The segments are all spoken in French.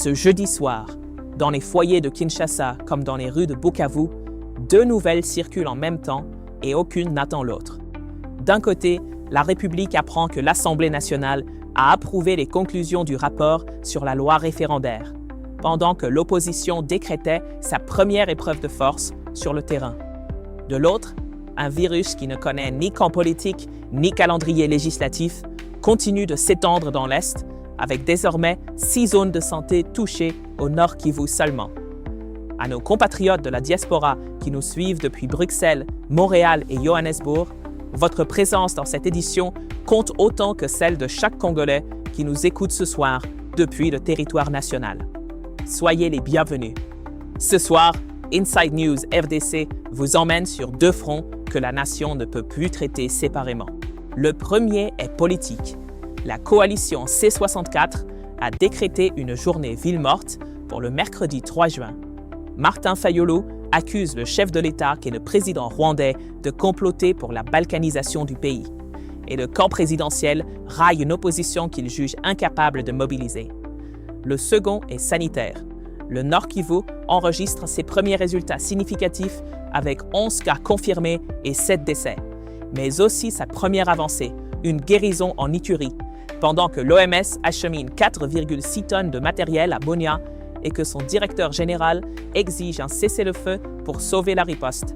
Ce jeudi soir, dans les foyers de Kinshasa comme dans les rues de Bukavu, deux nouvelles circulent en même temps et aucune n'attend l'autre. D'un côté, la République apprend que l'Assemblée nationale a approuvé les conclusions du rapport sur la loi référendaire, pendant que l'opposition décrétait sa première épreuve de force sur le terrain. De l'autre, un virus qui ne connaît ni camp politique ni calendrier législatif continue de s'étendre dans l'Est, avec désormais 6 zones de santé touchées au Nord Kivu seulement. À nos compatriotes de la diaspora qui nous suivent depuis Bruxelles, Montréal et Johannesburg, votre présence dans cette édition compte autant que celle de chaque Congolais qui nous écoute ce soir depuis le territoire national. Soyez les bienvenus. Ce soir, Inside News RDC vous emmène sur deux fronts que la nation ne peut plus traiter séparément. Le premier est politique. La coalition C64 a décrété une journée ville morte pour le mercredi 3 juin. Martin Fayulu accuse le chef de l'État et le président rwandais de comploter pour la balkanisation du pays. Et le camp présidentiel raille une opposition qu'il juge incapable de mobiliser. Le second est sanitaire. Le Nord Kivu enregistre ses premiers résultats significatifs avec 11 cas confirmés et 7 décès. Mais aussi sa première avancée, une guérison en Ituri, pendant que l'OMS achemine 4,6 tonnes de matériel à Bunia et que son directeur général exige un cessez-le-feu pour sauver la riposte.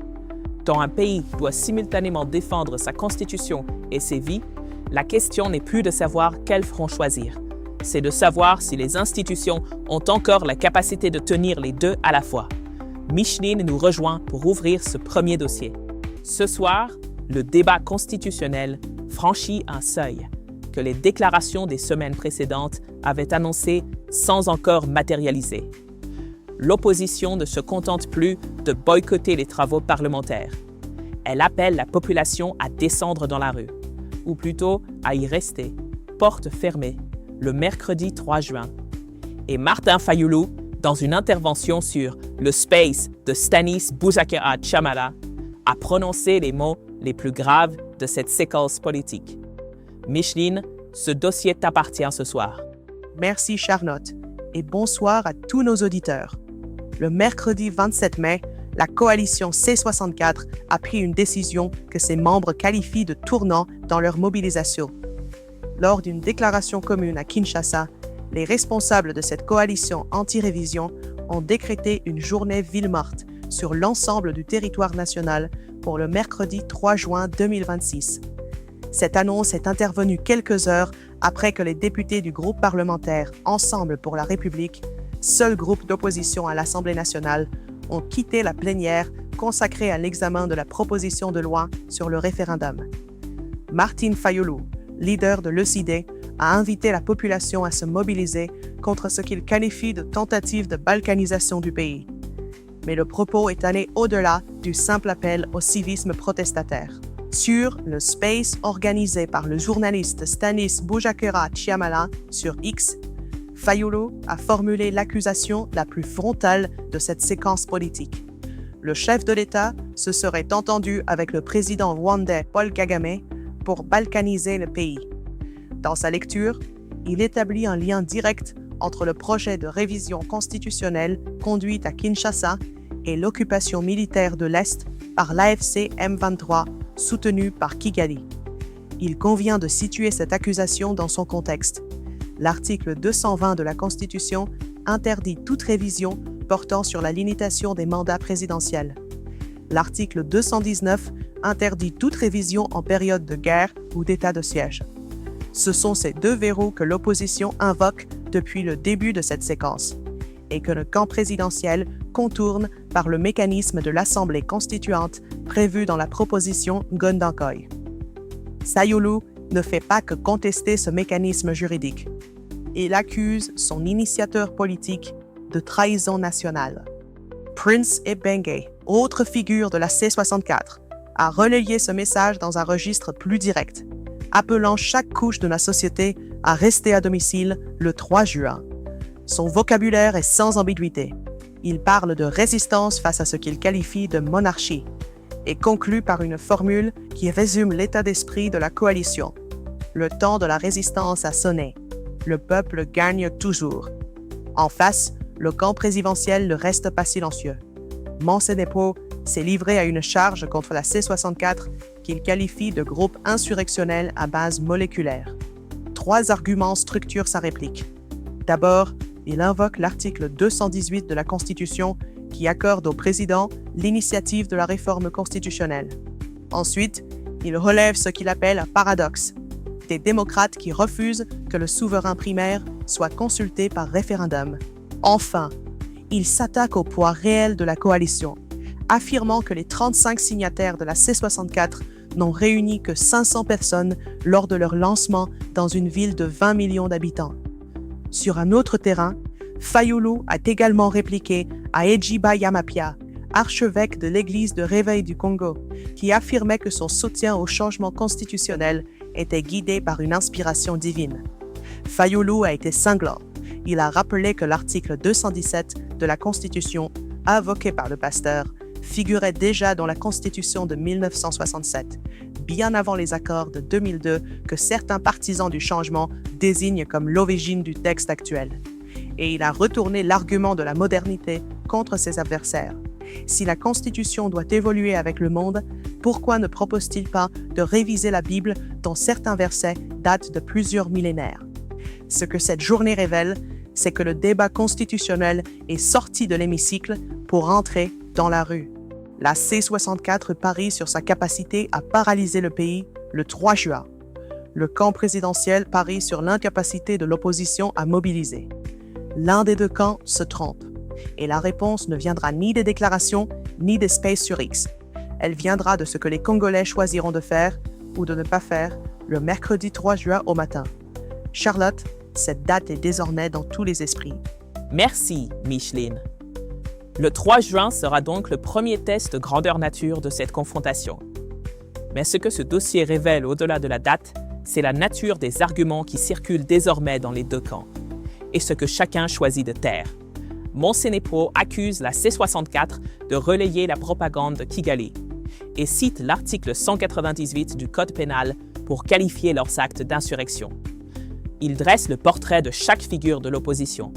Quand un pays doit simultanément défendre sa constitution et ses vies, la question n'est plus de savoir quel front choisir. C'est de savoir si les institutions ont encore la capacité de tenir les deux à la fois. Micheline nous rejoint pour ouvrir ce premier dossier. Ce soir, le débat constitutionnel franchit un seuil que les déclarations des semaines précédentes avaient annoncé sans encore matérialiser. L'opposition ne se contente plus de boycotter les travaux parlementaires. Elle appelle la population à descendre dans la rue, ou plutôt à y rester, porte fermée, le mercredi 3 juin. Et Martin Fayulu, dans une intervention sur le Space de Stanis Buzakera Tchamala, a prononcé les mots les plus graves de cette séquence politique. Micheline, ce dossier t'appartient ce soir. Merci Charlotte et bonsoir à tous nos auditeurs. Le mercredi 27 mai, la coalition C64 a pris une décision que ses membres qualifient de tournant dans leur mobilisation. Lors d'une déclaration commune à Kinshasa, les responsables de cette coalition anti-révision ont décrété une journée ville morte sur l'ensemble du territoire national pour le mercredi 3 juin 2026. Cette annonce est intervenue quelques heures après que les députés du groupe parlementaire Ensemble pour la République, seul groupe d'opposition à l'Assemblée nationale, ont quitté la plénière consacrée à l'examen de la proposition de loi sur le référendum. Martin Fayulu, leader de l'ECD, a invité la population à se mobiliser contre ce qu'il qualifie de tentative de balkanisation du pays. Mais le propos est allé au-delà du simple appel au civisme protestataire. Sur le space organisé par le journaliste Stanis Buzakera Tchamala sur X, Fayulu a formulé l'accusation la plus frontale de cette séquence politique. Le chef de l'État se serait entendu avec le président rwandais Paul Kagame pour balkaniser le pays. Dans sa lecture, il établit un lien direct entre le projet de révision constitutionnelle conduite à Kinshasa et l'occupation militaire de l'Est par l'AFC M23 soutenue par Kigali. Il convient de situer cette accusation dans son contexte. L'article 220 de la Constitution interdit toute révision portant sur la limitation des mandats présidentiels. L'article 219 interdit toute révision en période de guerre ou d'état de siège. Ce sont ces deux verrous que l'opposition invoque depuis le début de cette séquence et que le camp présidentiel contourne par le mécanisme de l'Assemblée constituante prévu dans la proposition Gondankoy. Fayulu ne fait pas que contester ce mécanisme juridique. Il accuse son initiateur politique de trahison nationale. Prince Ebenge, autre figure de la C64, a relayé ce message dans un registre plus direct, appelant chaque couche de la société à rester à domicile le 3 juin. Son vocabulaire est sans ambiguïté. Il parle de résistance face à ce qu'il qualifie de monarchie et conclut par une formule qui résume l'état d'esprit de la coalition. Le temps de la résistance a sonné. Le peuple gagne toujours. En face, le camp présidentiel ne reste pas silencieux. Monsenepo s'est livré à une charge contre la C-64 qu'il qualifie de groupe insurrectionnel à base moléculaire. 3 arguments structurent sa réplique. D'abord, il invoque l'article 218 de la Constitution qui accorde au président l'initiative de la réforme constitutionnelle. Ensuite, il relève ce qu'il appelle un paradoxe, des démocrates qui refusent que le souverain primaire soit consulté par référendum. Enfin, il s'attaque au poids réel de la coalition, affirmant que les 35 signataires de la C-64 n'ont réuni que 500 personnes lors de leur lancement dans une ville de 20 millions d'habitants. Sur un autre terrain, Fayulu a également répliqué à Ejiba Yamapia, archevêque de l'Église de Réveil du Congo, qui affirmait que son soutien au changement constitutionnel était guidé par une inspiration divine. Fayulu a été cinglant. Il a rappelé que l'article 217 de la Constitution, invoqué par le pasteur, figurait déjà dans la Constitution de 1967, bien avant les accords de 2002 que certains partisans du changement désignent comme l'origine du texte actuel. Et il a retourné l'argument de la modernité contre ses adversaires. Si la Constitution doit évoluer avec le monde, pourquoi ne propose-t-il pas de réviser la Bible dont certains versets datent de plusieurs millénaires? Ce que cette journée révèle, c'est que le débat constitutionnel est sorti de l'hémicycle pour entrer dans la rue. La C-64 parie sur sa capacité à paralyser le pays le 3 juin. Le camp présidentiel parie sur l'incapacité de l'opposition à mobiliser. L'un des deux camps se trompe, et la réponse ne viendra ni des déclarations ni des spaces sur X. Elle viendra de ce que les Congolais choisiront de faire ou de ne pas faire le mercredi 3 juin au matin. Charlotte, cette date est désormais dans tous les esprits. Merci, Micheline. Le 3 juin sera donc le premier test de grandeur nature de cette confrontation. Mais ce que ce dossier révèle au-delà de la date, c'est la nature des arguments qui circulent désormais dans les deux camps, et ce que chacun choisit de taire. Monsenepo accuse la C-64 de relayer la propagande de Kigali et cite l'article 198 du Code pénal pour qualifier leurs actes d'insurrection. Il dresse le portrait de chaque figure de l'opposition.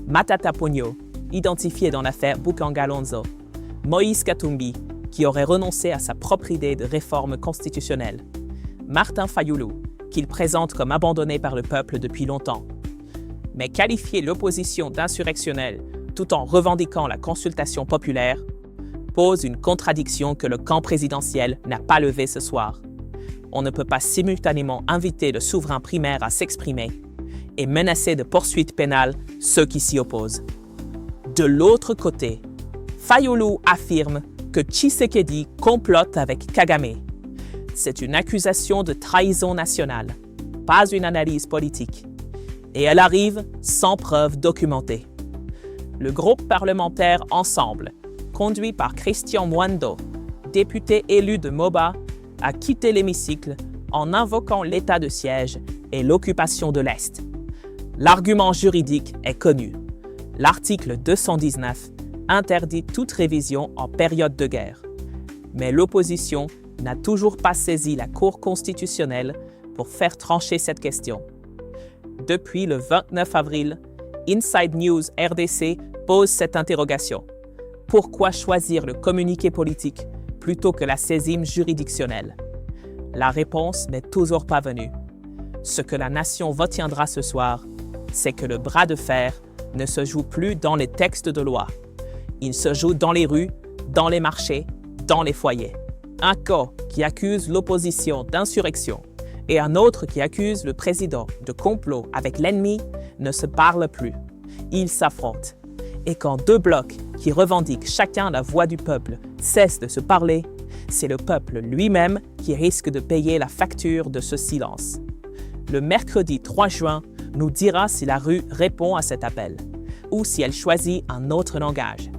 Matata Ponyo, identifié dans l'affaire Bukanga-Lonzo, Moïse Katumbi, qui aurait renoncé à sa propre idée de réforme constitutionnelle, Martin Fayulu, qu'il présente comme abandonné par le peuple depuis longtemps. Mais qualifier l'opposition d'insurrectionnelle tout en revendiquant la consultation populaire pose une contradiction que le camp présidentiel n'a pas levée ce soir. On ne peut pas simultanément inviter le souverain primaire à s'exprimer et menacer de poursuites pénales ceux qui s'y opposent. De l'autre côté, Fayulu affirme que Tshisekedi complote avec Kagame. C'est une accusation de trahison nationale, pas une analyse politique. Et elle arrive sans preuve documentée. Le groupe parlementaire Ensemble, conduit par Christian Mwando, député élu de Moba, a quitté l'hémicycle en invoquant l'état de siège et l'occupation de l'Est. L'argument juridique est connu. L'article 219 interdit toute révision en période de guerre. Mais l'opposition n'a toujours pas saisi la Cour constitutionnelle pour faire trancher cette question. Depuis le 29 avril, Inside News RDC pose cette interrogation. Pourquoi choisir le communiqué politique plutôt que la saisine juridictionnelle? La réponse n'est toujours pas venue. Ce que la nation retiendra ce soir, c'est que le bras de fer ne se joue plus dans les textes de loi. Il se joue dans les rues, dans les marchés, dans les foyers. Un camp qui accuse l'opposition d'insurrection et un autre qui accuse le président de complot avec l'ennemi ne se parlent plus. Ils s'affrontent. Et quand deux blocs qui revendiquent chacun la voix du peuple cessent de se parler, c'est le peuple lui-même qui risque de payer la facture de ce silence. Le mercredi 3 juin nous dira si la rue répond à cet appel ou si elle choisit un autre langage.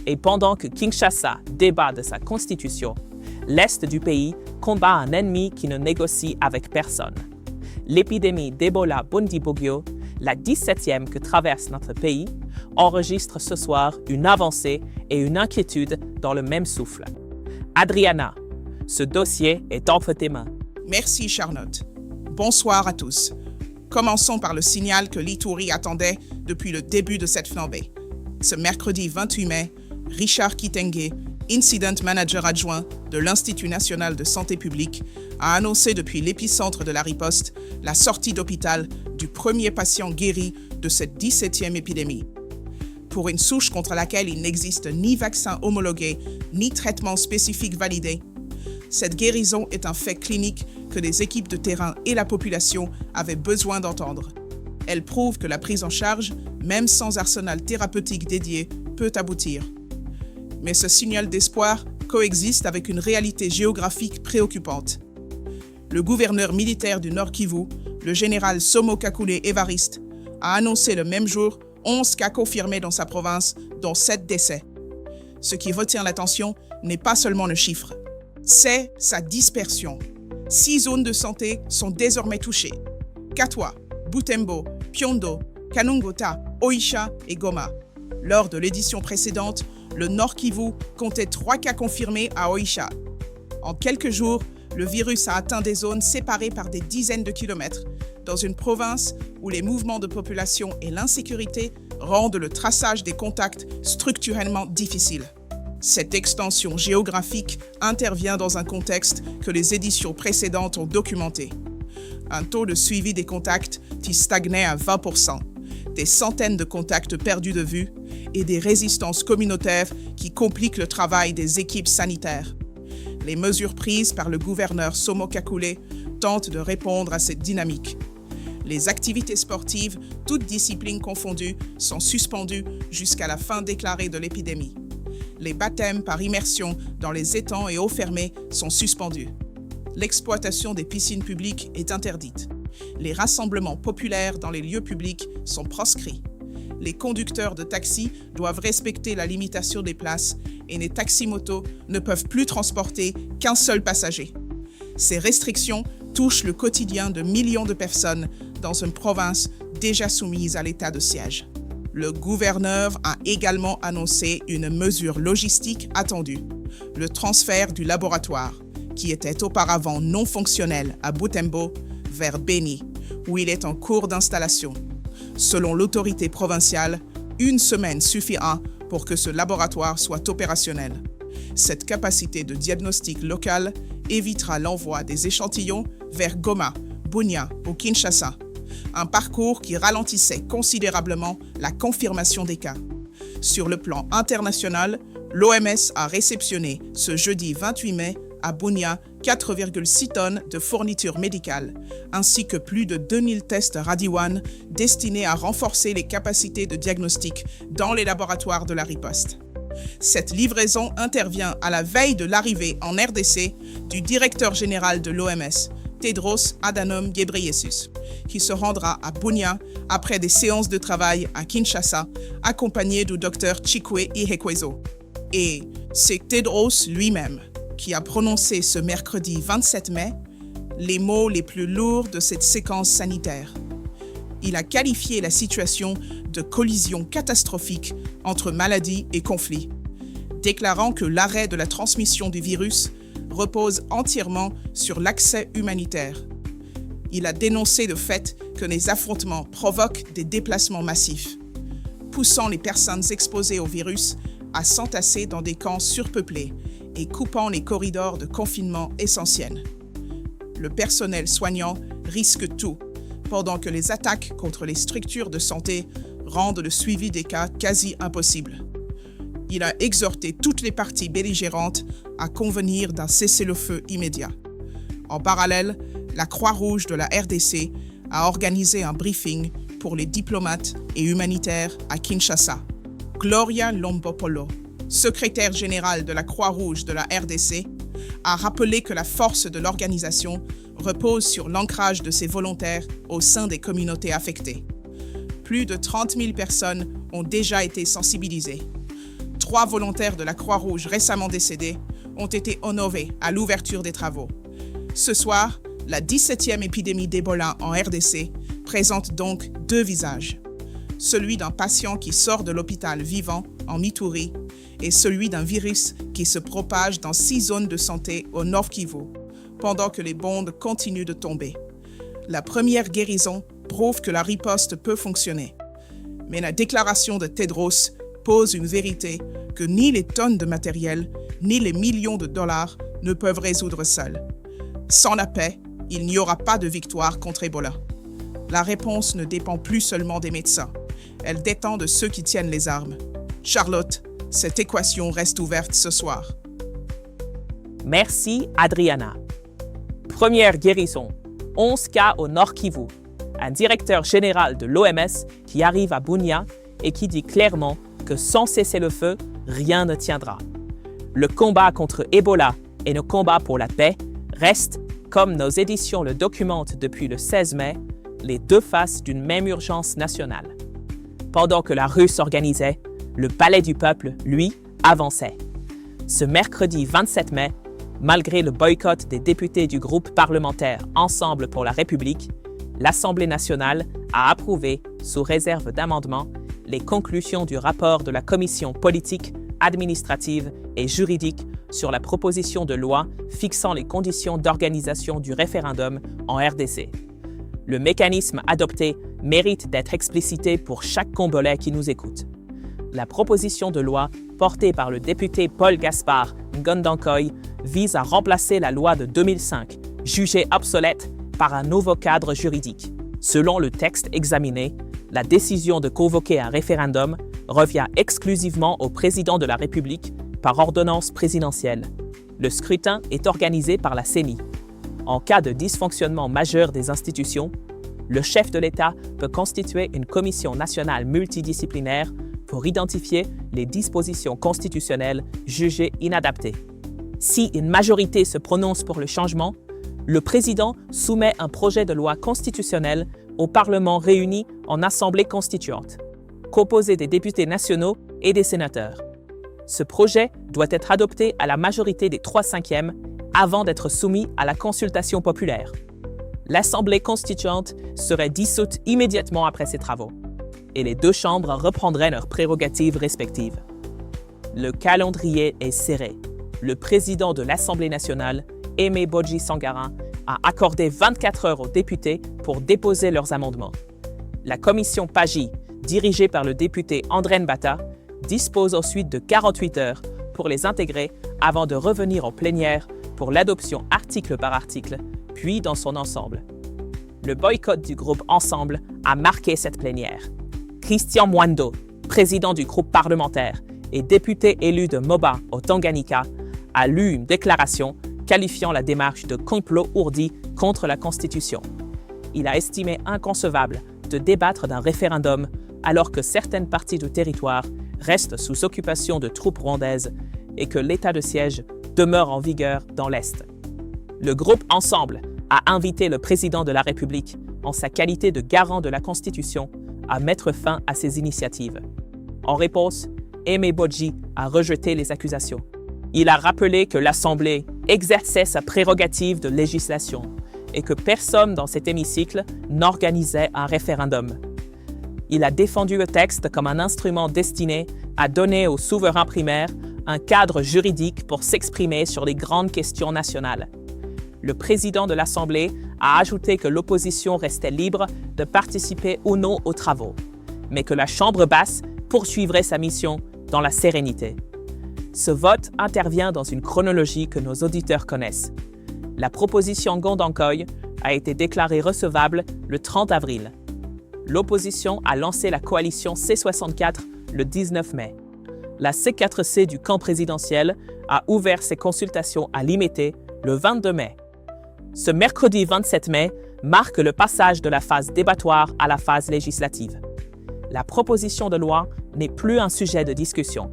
Et pendant que Kinshasa débat de sa constitution, l'Est du pays combat un ennemi qui ne négocie avec personne. L'épidémie d'Ebola Bundibugyo, la 17e que traverse notre pays, enregistre ce soir une avancée et une inquiétude dans le même souffle. Adriana, ce dossier est entre tes mains. Merci Charlotte. Bonsoir à tous. Commençons par le signal que l'Ituri attendait depuis le début de cette flambée. Ce mercredi 28 mai, Richard Kitenge, Incident Manager adjoint de l'Institut national de santé publique, a annoncé depuis l'épicentre de la riposte la sortie d'hôpital du premier patient guéri de cette 17e épidémie. Pour une souche contre laquelle il n'existe ni vaccin homologué, ni traitement spécifique validé, cette guérison est un fait clinique que les équipes de terrain et la population avaient besoin d'entendre. Elle prouve que la prise en charge, même sans arsenal thérapeutique dédié, peut aboutir. Mais ce signal d'espoir coexiste avec une réalité géographique préoccupante. Le gouverneur militaire du Nord Kivu, le général Somo Kakule Evariste, a annoncé le même jour 11 cas confirmés dans sa province, dont 7 décès. Ce qui retient l'attention n'est pas seulement le chiffre, c'est sa dispersion. 6 zones de santé sont désormais touchées. Katwa, Butembo, Piondo, Kanungota, Oisha et Goma. Lors de l'édition précédente, le Nord Kivu comptait 3 cas confirmés à Oisha. En quelques jours, le virus a atteint des zones séparées par des dizaines de kilomètres, dans une province où les mouvements de population et l'insécurité rendent le traçage des contacts structurellement difficile. Cette extension géographique intervient dans un contexte que les éditions précédentes ont documenté. Un taux de suivi des contacts qui stagnait à 20%, des centaines de contacts perdus de vue et des résistances communautaires qui compliquent le travail des équipes sanitaires. Les mesures prises par le gouverneur Somo Kakule tentent de répondre à cette dynamique. Les activités sportives, toutes disciplines confondues, sont suspendues jusqu'à la fin déclarée de l'épidémie. Les baptêmes par immersion dans les étangs et eaux fermées sont suspendus. L'exploitation des piscines publiques est interdite. Les rassemblements populaires dans les lieux publics sont proscrits. Les conducteurs de taxi doivent respecter la limitation des places et les taxis-motos ne peuvent plus transporter qu'un seul passager. Ces restrictions touchent le quotidien de millions de personnes dans une province déjà soumise à l'état de siège. Le gouverneur a également annoncé une mesure logistique attendue, le transfert du laboratoire, qui était auparavant non fonctionnel à Butembo, vers Beni, où il est en cours d'installation. Selon l'autorité provinciale, 1 semaine suffira pour que ce laboratoire soit opérationnel. Cette capacité de diagnostic local évitera l'envoi des échantillons vers Goma, Bunia ou Kinshasa, un parcours qui ralentissait considérablement la confirmation des cas. Sur le plan international, l'OMS a réceptionné ce jeudi 28 mai à Bunia 4,6 tonnes de fournitures médicales, ainsi que plus de 2000 tests Radiwan destinés à renforcer les capacités de diagnostic dans les laboratoires de la riposte. Cette livraison intervient à la veille de l'arrivée en RDC du directeur général de l'OMS, Tedros Adhanom Ghebreyesus, qui se rendra à Bunia après des séances de travail à Kinshasa, accompagné du docteur Chikwe Ihekwezo. Et c'est Tedros lui-même qui a prononcé ce mercredi 27 mai les mots les plus lourds de cette séquence sanitaire. Il a qualifié la situation de collision catastrophique entre maladie et conflit, déclarant que l'arrêt de la transmission du virus repose entièrement sur l'accès humanitaire. Il a dénoncé le fait que les affrontements provoquent des déplacements massifs, poussant les personnes exposées au virus à s'entasser dans des camps surpeuplés et coupant les corridors de confinement essentiels. Le personnel soignant risque tout, pendant que les attaques contre les structures de santé rendent le suivi des cas quasi impossible. Il a exhorté toutes les parties belligérantes à convenir d'un cessez-le-feu immédiat. En parallèle, la Croix-Rouge de la RDC a organisé un briefing pour les diplomates et humanitaires à Kinshasa. Gloria Lombopolo, secrétaire générale de la Croix-Rouge de la RDC, a rappelé que la force de l'organisation repose sur l'ancrage de ses volontaires au sein des communautés affectées. Plus de 30 000 personnes ont déjà été sensibilisées. 3 volontaires de la Croix-Rouge récemment décédés ont été honorés à l'ouverture des travaux. Ce soir, la 17e épidémie d'Ebola en RDC présente donc 2 visages. Celui d'un patient qui sort de l'hôpital vivant en Ituri et celui d'un virus qui se propage dans 6 zones de santé au Nord Kivu, pendant que les bombes continuent de tomber. La première guérison prouve que la riposte peut fonctionner. Mais la déclaration de Tedros pose une vérité que ni les tonnes de matériel, ni les millions de dollars ne peuvent résoudre seuls. Sans la paix, il n'y aura pas de victoire contre Ebola. La réponse ne dépend plus seulement des médecins. Elle dépend de ceux qui tiennent les armes. Charlotte, cette équation reste ouverte ce soir. Merci, Adriana. Première guérison. 11 cas au Nord Kivu. Un directeur général de l'OMS qui arrive à Bunia et qui dit clairement que sans cessez-le-feu, rien ne tiendra. Le combat contre Ebola et nos combats pour la paix restent, comme nos éditions le documentent depuis le 16 mai, les deux faces d'une même urgence nationale. Pendant que la rue s'organisait, le palais du peuple, lui, avançait. Ce mercredi 27 mai, malgré le boycott des députés du groupe parlementaire Ensemble pour la République, l'Assemblée nationale a approuvé, sous réserve d'amendements, les conclusions du rapport de la Commission politique, administrative et juridique sur la proposition de loi fixant les conditions d'organisation du référendum en RDC. Le mécanisme adopté mérite d'être explicité pour chaque Congolais qui nous écoute. La proposition de loi portée par le député Paul Gaspard Ngondankoy vise à remplacer la loi de 2005, jugée obsolète, par un nouveau cadre juridique. Selon le texte examiné, la décision de convoquer un référendum revient exclusivement au président de la République par ordonnance présidentielle. Le scrutin est organisé par la CENI. En cas de dysfonctionnement majeur des institutions, le chef de l'État peut constituer une commission nationale multidisciplinaire pour identifier les dispositions constitutionnelles jugées inadaptées. Si une majorité se prononce pour le changement, le président soumet un projet de loi constitutionnelle au Parlement réuni en Assemblée constituante, composé des députés nationaux et des sénateurs. Ce projet doit être adopté à la majorité des 3/5 avant d'être soumis à la consultation populaire. L'Assemblée constituante serait dissoute immédiatement après ces travaux, et les deux chambres reprendraient leurs prérogatives respectives. Le calendrier est serré. Le président de l'Assemblée nationale, Aimé Bodji Sangarin, a accordé 24 heures aux députés pour déposer leurs amendements. La commission PAGI, dirigée par le député André Mbata, dispose ensuite de 48 heures pour les intégrer avant de revenir en plénière pour l'adoption article par article, puis dans son ensemble. Le boycott du groupe Ensemble a marqué cette plénière. Christian Mwando, président du groupe parlementaire et député élu de Moba au Tanganyika, a lu une déclaration qualifiant la démarche de complot ourdi contre la Constitution. Il a estimé inconcevable de débattre d'un référendum alors que certaines parties du territoire restent sous occupation de troupes rwandaises et que l'état de siège demeure en vigueur dans l'Est. Le groupe Ensemble a invité le président de la République, en sa qualité de garant de la Constitution, à mettre fin à ces initiatives. En réponse, Aimé Bodji a rejeté les accusations. Il a rappelé que l'Assemblée exerçait sa prérogative de législation et que personne dans cet hémicycle n'organisait un référendum. Il a défendu le texte comme un instrument destiné à donner aux souverains primaires un cadre juridique pour s'exprimer sur les grandes questions nationales. Le président de l'Assemblée a ajouté que l'opposition restait libre de participer ou non aux travaux, mais que la Chambre basse poursuivrait sa mission dans la sérénité. Ce vote intervient dans une chronologie que nos auditeurs connaissent. La proposition Ngondankoy a été déclarée recevable le 30 avril. L'opposition a lancé la coalition C64 le 19 mai. La C4C du camp présidentiel a ouvert ses consultations à Limete le 22 mai. Ce mercredi 27 mai marque le passage de la phase débattoire à la phase législative. La proposition de loi n'est plus un sujet de discussion.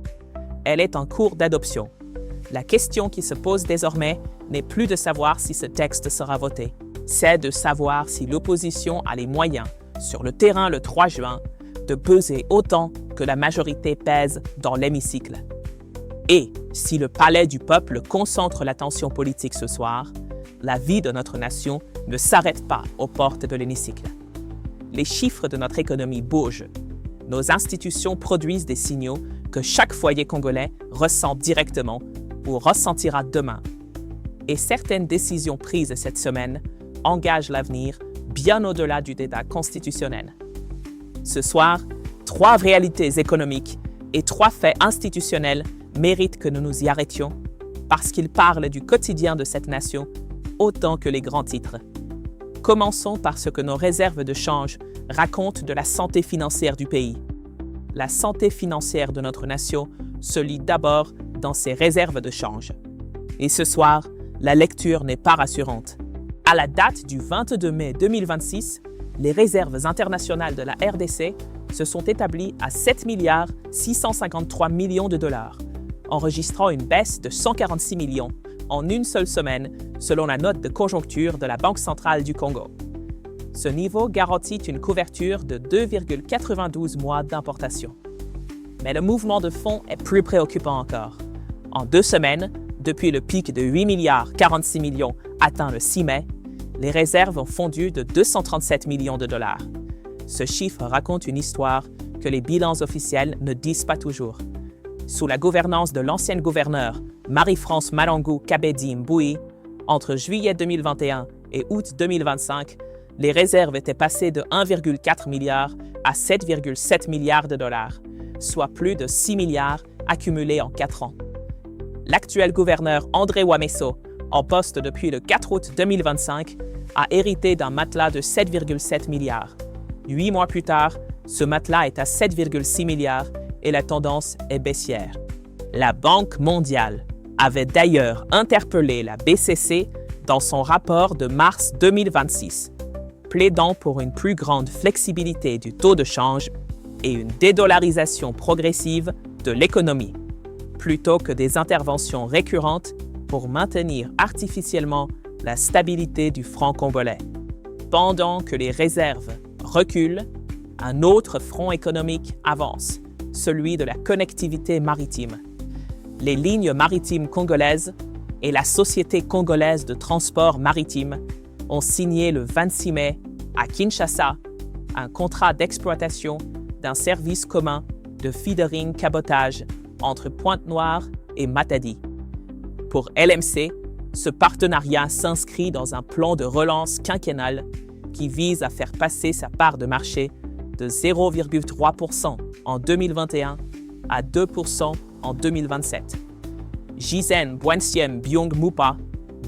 Elle est en cours d'adoption. La question qui se pose désormais n'est plus de savoir si ce texte sera voté. C'est de savoir si l'opposition a les moyens, sur le terrain le 3 juin, de peser autant que la majorité pèse dans l'hémicycle. Et si le palais du peuple concentre l'attention politique ce soir, la vie de notre nation ne s'arrête pas aux portes de l'hémicycle. Les chiffres de notre économie bougent. Nos institutions produisent des signaux que chaque foyer congolais ressent directement ou ressentira demain. Et certaines décisions prises cette semaine engagent l'avenir bien au-delà du débat constitutionnel. Ce soir, 3 réalités économiques et 3 faits institutionnels méritent que nous nous y arrêtions parce qu'ils parlent du quotidien de cette nation autant que les grands titres. Commençons par ce que nos réserves de change racontent de la santé financière du pays. La santé financière de notre nation se lit d'abord dans ses réserves de change. Et ce soir, la lecture n'est pas rassurante. À la date du 22 mai 2026, les réserves internationales de la RDC se sont établies à 7 653 millions de dollars, enregistrant une baisse de 146 millions en une seule semaine, selon la note de conjoncture de la Banque centrale du Congo. Ce niveau garantit une couverture de 2,92 mois d'importation. Mais le mouvement de fonds est plus préoccupant encore. En 2 semaines, depuis le pic de 8,46 milliards atteint le 6 mai, les réserves ont fondu de 237 millions de dollars. Ce chiffre raconte une histoire que les bilans officiels ne disent pas toujours. Sous la gouvernance de l'ancienne gouverneure Marie-France Malangou Kabedi Mboui, entre juillet 2021 et août 2025, les réserves étaient passées de 1,4 milliard à 7,7 milliards de dollars, soit plus de 6 milliards accumulés en 4 ans. L'actuel gouverneur André Ouamesso, en poste depuis le 4 août 2025, a hérité d'un matelas de 7,7 milliards. 8 mois plus tard, ce matelas est à 7,6 milliards et la tendance est baissière. La Banque mondiale avait d'ailleurs interpellé la BCC dans son rapport de mars 2026, plaidant pour une plus grande flexibilité du taux de change et une dédollarisation progressive de l'économie, plutôt que des interventions récurrentes pour maintenir artificiellement la stabilité du franc congolais. Pendant que les réserves reculent, un autre front économique avance, celui de la connectivité maritime. Les lignes maritimes congolaises et la Société congolaise de transport maritime ont signé le 26 mai à Kinshasa un contrat d'exploitation d'un service commun de feedering cabotage entre Pointe-Noire et Matadi. Pour LMC, ce partenariat s'inscrit dans un plan de relance quinquennal qui vise à faire passer sa part de marché de 0,3% en 2021 à 2% en 2027. Gisène Bouensiem Byong Mupa,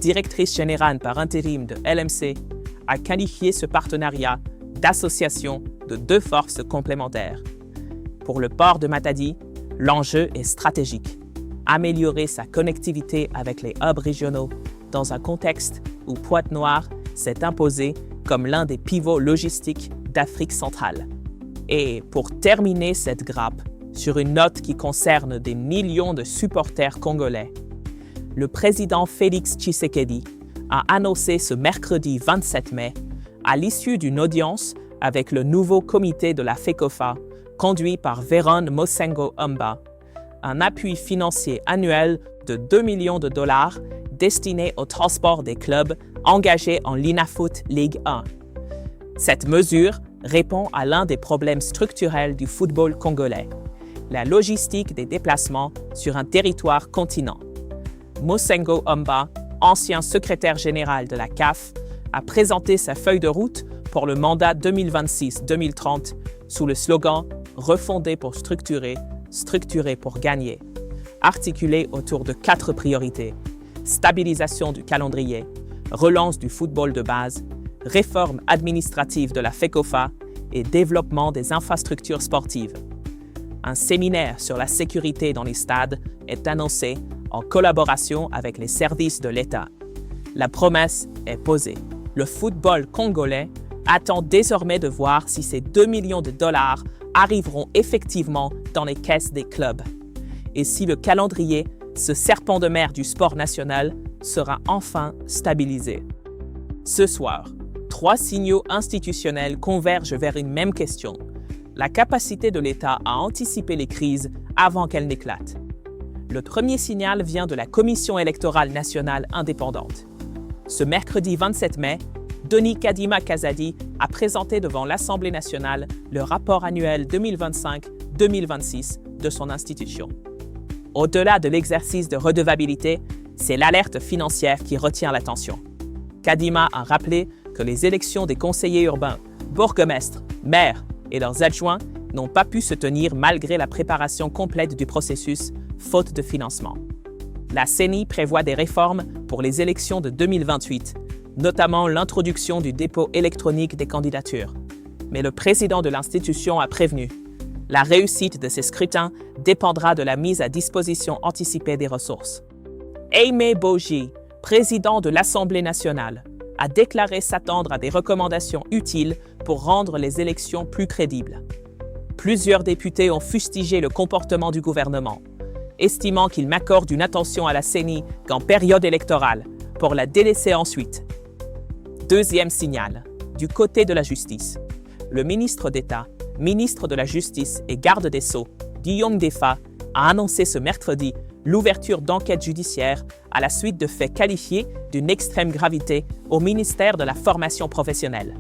directrice générale par intérim de LMC, a qualifié ce partenariat d'association de 2 forces complémentaires. Pour le port de Matadi, l'enjeu est stratégique. Améliorer sa connectivité avec les hubs régionaux dans un contexte où Pointe-Noire s'est imposé comme l'un des pivots logistiques d'Afrique centrale. Et pour terminer cette grappe, sur une note qui concerne des millions de supporters congolais, le président Félix Tshisekedi a annoncé ce mercredi 27 mai, à l'issue d'une audience avec le nouveau comité de la FECOFA, conduit par Véron Mosengo Umba, un appui financier annuel de 2 millions de dollars destiné au transport des clubs engagés en l'INAFOOT Ligue 1. Cette mesure répond à l'un des problèmes structurels du football congolais, la logistique des déplacements sur un territoire continent. Mosengo Umba, ancien secrétaire général de la CAF, a présenté sa feuille de route pour le mandat 2026-2030 sous le slogan « Refonder pour structurer, structurer pour gagner », articulé autour de 4 priorités: stabilisation du calendrier, relance du football de base, réforme administrative de la FECOFA et développement des infrastructures sportives. Un séminaire sur la sécurité dans les stades est annoncé en collaboration avec les services de l'État. La promesse est posée. Le football congolais attend désormais de voir si ces 2 millions de dollars arriveront effectivement dans les caisses des clubs et si le calendrier, ce serpent de mer du sport national, sera enfin stabilisé. Ce soir, 3 signaux institutionnels convergent vers une même question: la capacité de l'État à anticiper les crises avant qu'elles n'éclatent. Le premier signal vient de la Commission électorale nationale indépendante. Ce mercredi 27 mai, Denis Kadima Kazadi a présenté devant l'Assemblée nationale le rapport annuel 2025-2026 de son institution. Au-delà de l'exercice de redevabilité, c'est l'alerte financière qui retient l'attention. Kadima a rappelé que les élections des conseillers urbains, bourgmestres, maires et leurs adjoints n'ont pas pu se tenir malgré la préparation complète du processus, faute de financement. La CENI prévoit des réformes pour les élections de 2028, notamment l'introduction du dépôt électronique des candidatures. Mais le président de l'institution a prévenu. La réussite de ces scrutins dépendra de la mise à disposition anticipée des ressources. Aimé Boji, président de l'Assemblée nationale, a déclaré s'attendre à des recommandations utiles pour rendre les élections plus crédibles. Plusieurs députés ont fustigé le comportement du gouvernement, estimant qu'il m'accorde une attention à la CENI qu'en période électorale, pour la délaisser ensuite. Deuxième signal, du côté de la justice. Le ministre d'État, ministre de la Justice et garde des Sceaux, Guillaume Defa, a annoncé ce mercredi l'ouverture d'enquêtes judiciaires à la suite de faits qualifiés d'une extrême gravité au ministère de la Formation professionnelle.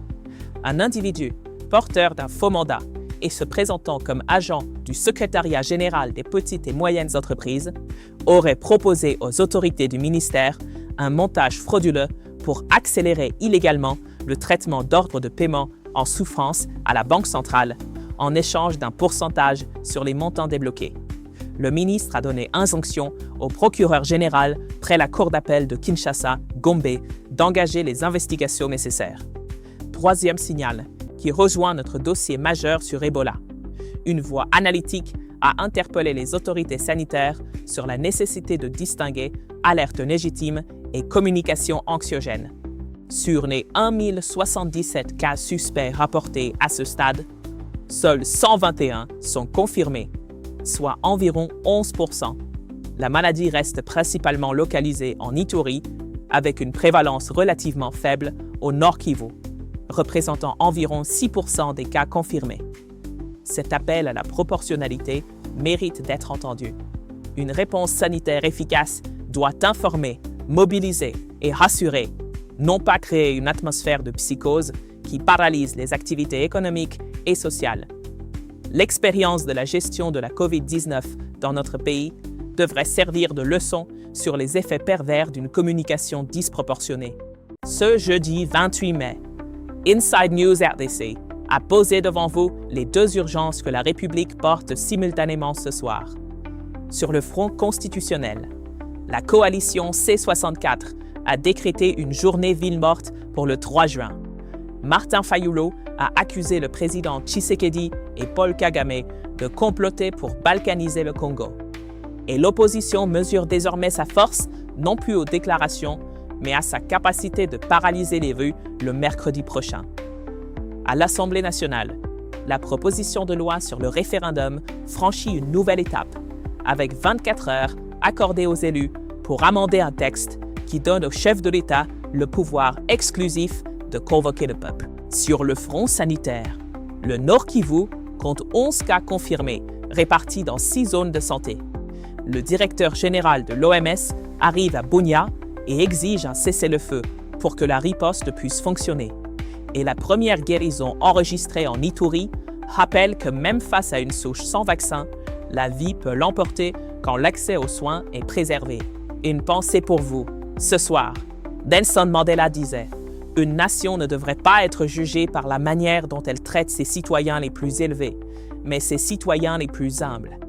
Un individu porteur d'un faux mandat et se présentant comme agent du secrétariat général des petites et moyennes entreprises aurait proposé aux autorités du ministère un montage frauduleux pour accélérer illégalement le traitement d'ordres de paiement en souffrance à la Banque centrale en échange d'un pourcentage sur les montants débloqués. Le ministre a donné injonction au procureur général près la cour d'appel de Kinshasa, Gombe, d'engager les investigations nécessaires. Troisième signal, qui rejoint notre dossier majeur sur Ebola. Une voix analytique a interpellé les autorités sanitaires sur la nécessité de distinguer alerte légitime et communication anxiogène. Sur les 1077 cas suspects rapportés à ce stade, seuls 121 sont confirmés, soit environ 11%. La maladie reste principalement localisée en Ituri, avec une prévalence relativement faible au Nord Kivu, représentant environ 6% des cas confirmés. Cet appel à la proportionnalité mérite d'être entendu. Une réponse sanitaire efficace doit informer, mobiliser et rassurer, non pas créer une atmosphère de psychose qui paralyse les activités économiques et sociales. L'expérience de la gestion de la COVID-19 dans notre pays devrait servir de leçon sur les effets pervers d'une communication disproportionnée. Ce jeudi 28 mai, Inside News RDC a posé devant vous les deux urgences que la République porte simultanément ce soir. Sur le front constitutionnel, la coalition C64 a décrété une journée ville morte pour le 3 juin. Martin Fayulu a accusé le président Tshisekedi et Paul Kagame de comploter pour balkaniser le Congo. Et l'opposition mesure désormais sa force non plus aux déclarations, mais à sa capacité de paralyser les rues le mercredi prochain. À l'Assemblée nationale, la proposition de loi sur le référendum franchit une nouvelle étape, avec 24 heures accordées aux élus pour amender un texte qui donne au chef de l'État le pouvoir exclusif de convoquer le peuple. Sur le front sanitaire, le Nord Kivu compte 11 cas confirmés, répartis dans 6 zones de santé. Le directeur général de l'OMS arrive à Bunia et exige un cessez-le-feu pour que la riposte puisse fonctionner. Et la première guérison enregistrée en Ituri rappelle que même face à une souche sans vaccin, la vie peut l'emporter quand l'accès aux soins est préservé. Une pensée pour vous. Ce soir, Nelson Mandela disait « Une nation ne devrait pas être jugée par la manière dont elle traite ses citoyens les plus élevés, mais ses citoyens les plus humbles. »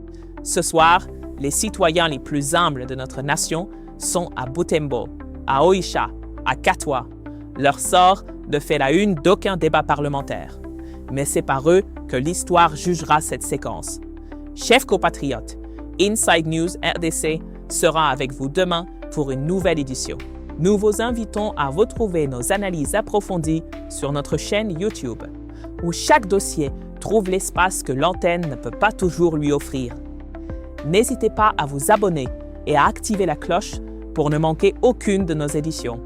Ce soir, les citoyens les plus humbles de notre nation sont à Butembo, à Oicha, à Katwa. Leur sort ne fait la une d'aucun débat parlementaire. Mais c'est par eux que l'histoire jugera cette séquence. Chers compatriotes, Inside News RDC sera avec vous demain pour une nouvelle édition. Nous vous invitons à retrouver nos analyses approfondies sur notre chaîne YouTube, où chaque dossier trouve l'espace que l'antenne ne peut pas toujours lui offrir. N'hésitez pas à vous abonner et à activer la cloche pour ne manquer aucune de nos éditions.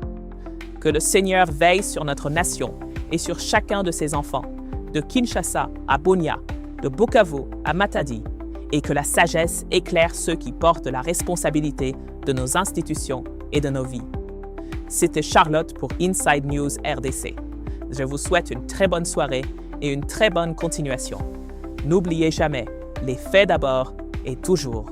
Que le Seigneur veille sur notre nation et sur chacun de ses enfants, de Kinshasa à Bunia, de Bukavu à Matadi, et que la sagesse éclaire ceux qui portent la responsabilité de nos institutions et de nos vies. C'était Charlotte pour Inside News RDC. Je vous souhaite une très bonne soirée et une très bonne continuation. N'oubliez jamais, les faits d'abord et toujours.